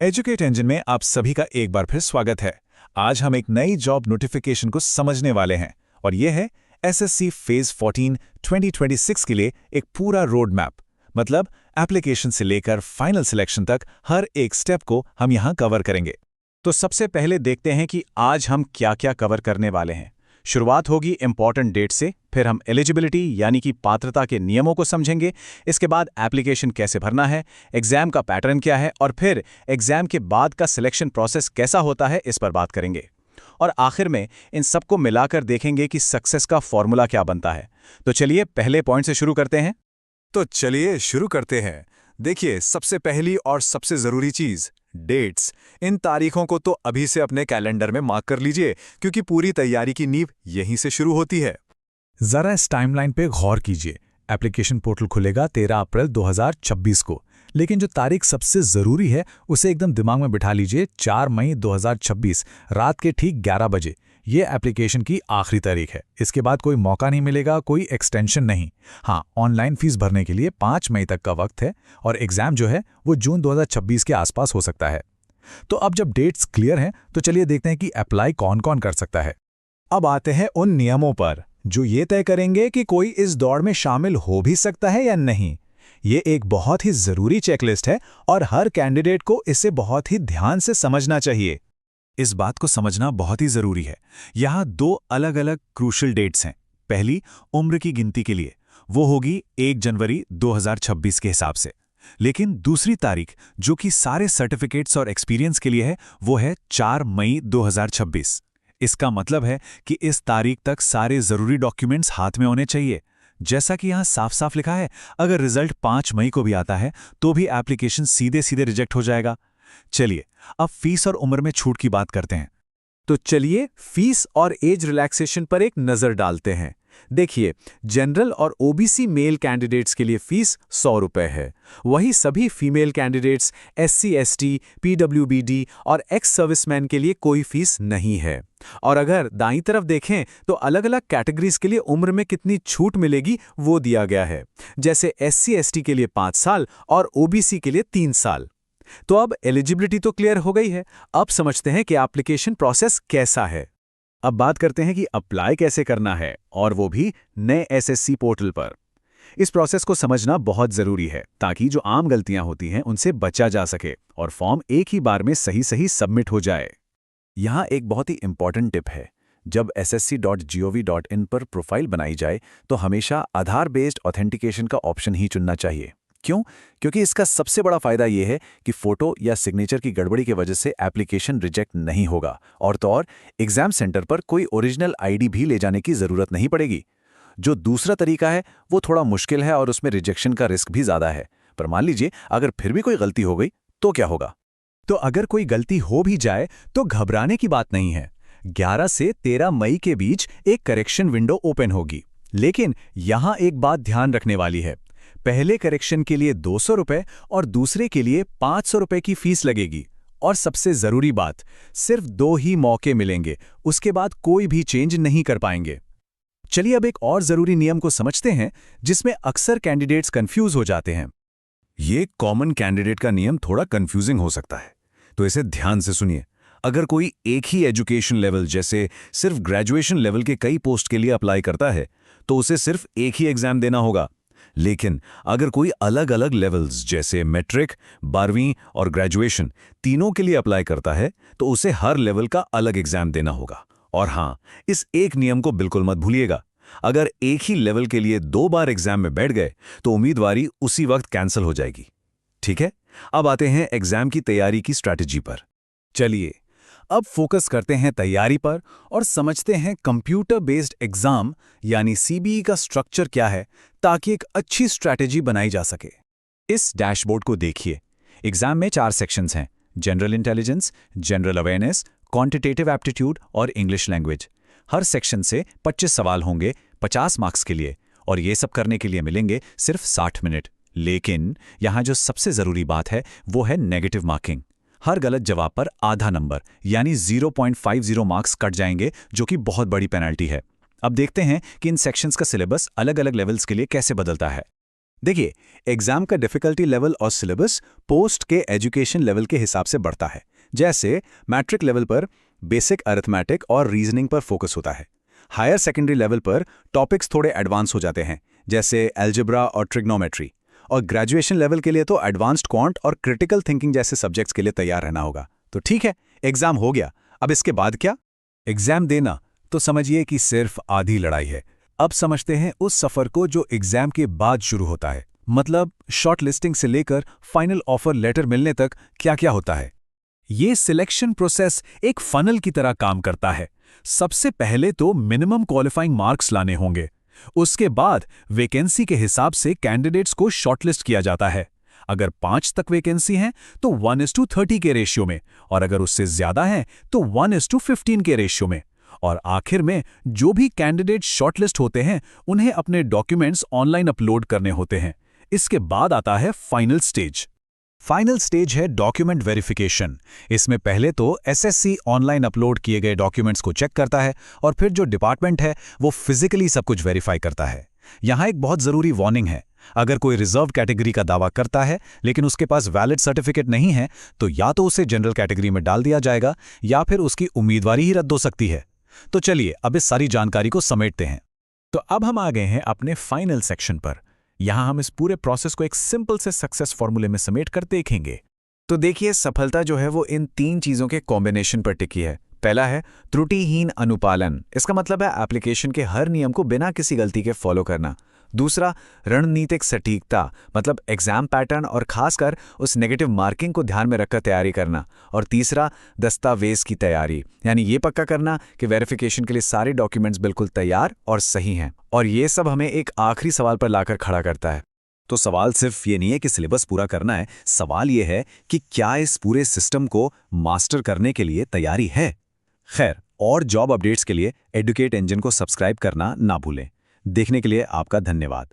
Educate engine में आप सभी का एक बार फिर स्वागत है। आज हम एक नई जॉब नोटिफिकेशन को समझने वाले हैं और ये है एसएससी फेज 14 2026 के लिए एक पूरा रोड मैप। मतलब एप्लीकेशन से लेकर फाइनल सिलेक्शन तक हर एक स्टेप को हम यहाँ कवर करेंगे। तो सबसे पहले देखते हैं कि आज हम क्या-क्या कवर करने वाले हैं। शुरुआत होगी इंपॉर्टेंट डेट से, फिर हम एलिजिबिलिटी यानी कि पात्रता के नियमों को समझेंगे। इसके बाद एप्लीकेशन कैसे भरना है, एग्जाम का पैटर्न क्या है और फिर एग्जाम के बाद का सिलेक्शन प्रोसेस कैसा होता है, इस पर बात करेंगे। और आखिर में इन सबको मिलाकर देखेंगे कि सक्सेस का फॉर्मूला क्या बनता है। तो चलिए पहले पॉइंट से शुरू करते हैं। तो चलिए शुरू करते हैं। देखिए, सबसे पहली और सबसे जरूरी चीज डेट्स। इन तारीखों को तो अभी से अपने कैलेंडर में मार्क कर लीजिए, क्योंकि पूरी तैयारी की नींव यहीं से शुरू होती है। जरा इस टाइमलाइन पे गौर कीजिए। एप्लीकेशन पोर्टल खुलेगा 13 अप्रैल 2026 को, लेकिन जो तारीख सबसे जरूरी है उसे एकदम दिमाग में बिठा लीजिए। 4 मई 2026 रात के ठीक 11 बजे ये एप्लीकेशन की आखिरी तारीख है। इसके बाद कोई मौका नहीं मिलेगा, कोई एक्सटेंशन नहीं। हाँ, ऑनलाइन फीस भरने के लिए 5 मई तक का वक्त है और एग्जाम जो है वो जून 2026 के आसपास हो सकता है। तो अब जब डेट्स क्लियर हैं तो चलिए देखते हैं कि अप्लाई कौन कौन कर सकता है। अब आते हैं उन नियमों पर जो ये तय करेंगे कि कोई इस दौड़ में शामिल हो भी सकता है या नहीं। ये एक बहुत ही जरूरी चेकलिस्ट है और हर कैंडिडेट को इसे बहुत ही ध्यान से समझना चाहिए। इस बात को समझना बहुत ही जरूरी है। यहाँ 2 अलग-अलग क्रूशल डेट्स हैं। पहली उम्र की गिनती के लिए, वो होगी 1 जनवरी 2026 के हिसाब से। लेकिन दूसरी तारीख जो कि सारे सर्टिफिकेट्स और एक्सपीरियंस के लिए है, वो है 4 मई 2026। इसका मतलब है कि इस तारीख तक सारे जरूरी डॉक्यूमेंट्स हाथ में होने चाहिए। जैसा कि यहाँ साफ साफ लिखा है, अगर रिजल्ट 5 मई को भी आता है तो भी एप्लीकेशन सीधे सीधे रिजेक्ट हो जाएगा। चलिए अब फीस और उम्र में छूट की बात करते हैं। तो चलिए फीस और एज रिलैक्सेशन पर एक नजर डालते हैं। देखिए, जनरल और ओबीसी मेल कैंडिडेट्स के लिए फीस 100 रुपए है। वही सभी female candidates SC, ST, PWBD और एक्स सर्विसमैन के लिए कोई फीस नहीं है। और अगर दाईं तरफ देखें तो अलग अलग कैटेगरीज के लिए उम्र में कितनी छूट मिलेगी वो दिया गया है। जैसे एससी, एसटी के लिए 5 साल और ओबीसी के लिए 3 साल। तो अब एलिजिबिलिटी तो क्लियर हो गई है। अब समझते हैं कि एप्लीकेशन प्रोसेस कैसा है। अब बात करते हैं कि अप्लाई कैसे करना है, और वो भी नए एसएससी पोर्टल पर। इस प्रोसेस को समझना बहुत जरूरी है ताकि जो आम गलतियां होती हैं उनसे बचा जा सके और फॉर्म एक ही बार में सही सही सबमिट हो जाए। यहाँ एक बहुत ही इंपॉर्टेंट टिप है। जब ssc.gov.in पर प्रोफाइल बनाई जाए तो हमेशा आधार बेस्ड ऑथेंटिकेशन का ऑप्शन ही चुनना चाहिए। क्यों? क्योंकि इसका सबसे बड़ा फायदा यह है कि फोटो या सिग्नेचर की गड़बड़ी की वजह से एप्लीकेशन रिजेक्ट नहीं होगा, और तो और एग्जाम सेंटर पर कोई ओरिजिनल आईडी भी ले जाने की जरूरत नहीं पड़ेगी। जो दूसरा तरीका है वो थोड़ा मुश्किल है और उसमें रिजेक्शन का रिस्क भी ज्यादा है। पर मान लीजिए अगर फिर भी कोई गलती हो गई तो क्या होगा? तो अगर कोई गलती हो भी जाए तो घबराने की बात नहीं है। 11 से 13 मई के बीच एक करेक्शन विंडो ओपन होगी। लेकिन यहां एक बात ध्यान रखने वाली है। पहले करेक्शन के लिए 200 रुपए और दूसरे के लिए 500 रुपए की फीस लगेगी। और सबसे जरूरी बात, सिर्फ 2 ही मौके मिलेंगे, उसके बाद कोई भी चेंज नहीं कर पाएंगे। चलिए अब एक और जरूरी नियम को समझते हैं जिसमें अक्सर कैंडिडेट्स कंफ्यूज हो जाते हैं। ये कॉमन कैंडिडेट का नियम थोड़ा कंफ्यूजिंग हो सकता है, तो इसे ध्यान से सुनिए। अगर कोई एक ही एजुकेशन लेवल जैसे सिर्फ ग्रेजुएशन लेवल के कई पोस्ट के लिए अप्लाई करता है तो उसे सिर्फ एक ही एग्जाम देना होगा। लेकिन अगर कोई अलग अलग लेवल्स जैसे मैट्रिक, 12वीं और ग्रेजुएशन तीनों के लिए अप्लाई करता है तो उसे हर लेवल का अलग एग्जाम देना होगा। और हाँ, इस एक नियम को बिल्कुल मत भूलिएगा। अगर एक ही लेवल के लिए 2 बार एग्जाम में बैठ गए तो उम्मीदवारी उसी वक्त कैंसिल हो जाएगी। ठीक है, अब आते हैं एग्जाम की तैयारी की स्ट्रैटेजी पर। चलिए अब फोकस करते हैं तैयारी पर और समझते हैं कंप्यूटर बेस्ड एग्जाम यानी सीबीई का स्ट्रक्चर क्या है, ताकि एक अच्छी स्ट्रैटेजी बनाई जा सके। इस डैशबोर्ड को देखिए। एग्जाम में 4 सेक्शंस हैं: general intelligence, general awareness, quantitative aptitude और इंग्लिश लैंग्वेज। हर सेक्शन से 25 सवाल होंगे 50 मार्क्स के लिए, और ये सब करने के लिए मिलेंगे सिर्फ 60 मिनट। लेकिन यहाँ जो सबसे जरूरी बात है वो है नेगेटिव मार्किंग। हर गलत जवाब पर आधा नंबर यानी 0.50 मार्क्स कट जाएंगे, जो कि बहुत बड़ी पेनल्टी है। अब देखते हैं कि इन सेक्शंस का सिलेबस अलग अलग लेवल्स के लिए कैसे बदलता है। देखिए, एग्जाम का डिफिकल्टी लेवल और सिलेबस पोस्ट के एजुकेशन लेवल के हिसाब से बढ़ता है। जैसे मैट्रिक लेवल पर बेसिक अरिथमेटिक और रीजनिंग पर फोकस होता है। हायर सेकेंडरी लेवल पर टॉपिक्स थोड़े एडवांस हो जाते हैं, जैसे एल्जेब्रा और ट्रिग्नोमेट्री। और ग्रेजुएशन लेवल के लिए तो एडवांस्ड क्वांट और क्रिटिकल थिंकिंग जैसे सब्जेक्ट्स के लिए तैयार रहना होगा। तो ठीक है, एग्जाम हो गया, अब इसके बाद क्या? एग्जाम देना तो समझिए कि सिर्फ आधी लड़ाई है। अब समझते हैं उस सफर को जो एग्जाम के बाद शुरू होता है। मतलब शॉर्ट लिस्टिंग से लेकर फाइनल ऑफर लेटर मिलने तक क्या क्या होता है। ये सिलेक्शन प्रोसेस एक फनल की तरह काम करता है। सबसे पहले तो मिनिमम क्वालिफाइंग मार्क्स लाने होंगे। उसके बाद वैकेंसी के हिसाब से कैंडिडेट्स को शॉर्टलिस्ट किया जाता है। अगर 5 तक वैकेंसी हैं तो 1:30 के रेशियो में, और अगर उससे ज्यादा हैं तो 1:15 के रेशियो में। और आखिर में जो भी कैंडिडेट शॉर्टलिस्ट होते हैं उन्हें अपने डॉक्यूमेंट्स ऑनलाइन अपलोड करने होते हैं। इसके बाद आता है फाइनल स्टेज। फाइनल स्टेज है डॉक्यूमेंट वेरिफिकेशन। इसमें पहले तो एसएससी ऑनलाइन अपलोड किए गए डॉक्यूमेंट्स को चेक करता है और फिर जो डिपार्टमेंट है वो फिजिकली सब कुछ वेरीफाई करता है। यहाँ एक बहुत जरूरी वार्निंग है। अगर कोई रिजर्व कैटेगरी का दावा करता है लेकिन उसके पास वैलिड सर्टिफिकेट नहीं है तो या तो उसे जनरल कैटेगरी में डाल दिया जाएगा या फिर उसकी उम्मीदवारी ही रद्द हो सकती है। तो चलिए अब इस सारी जानकारी को समेटते हैं। तो अब हम आ गए हैं अपने फाइनल सेक्शन पर। यहां हम इस पूरे प्रोसेस को एक सिंपल से सक्सेस फॉर्मूले में समेट कर देखेंगे। तो देखिए, सफलता जो है वो इन 3 चीजों के कॉम्बिनेशन पर टिकी है। पहला है त्रुटिहीन अनुपालन। इसका मतलब है एप्लीकेशन के हर नियम को बिना किसी गलती के फॉलो करना। दूसरा, रणनीतिक सटीकता, मतलब एग्जाम पैटर्न और खासकर उस नेगेटिव मार्किंग को ध्यान में रखकर तैयारी करना। और तीसरा, दस्तावेज की तैयारी, यानी ये पक्का करना कि वेरिफिकेशन के लिए सारे डॉक्यूमेंट्स बिल्कुल तैयार और सही हैं। और ये सब हमें एक आखिरी सवाल पर लाकर खड़ा करता है। तो सवाल सिर्फ ये नहीं है कि सिलेबस पूरा करना है, सवाल ये है कि क्या इस पूरे सिस्टम को मास्टर करने के लिए तैयारी है। खैर, और जॉब अपडेट्स के लिए एडुकेट इंजन को सब्सक्राइब करना ना भूलें। देखने के लिए आपका धन्यवाद।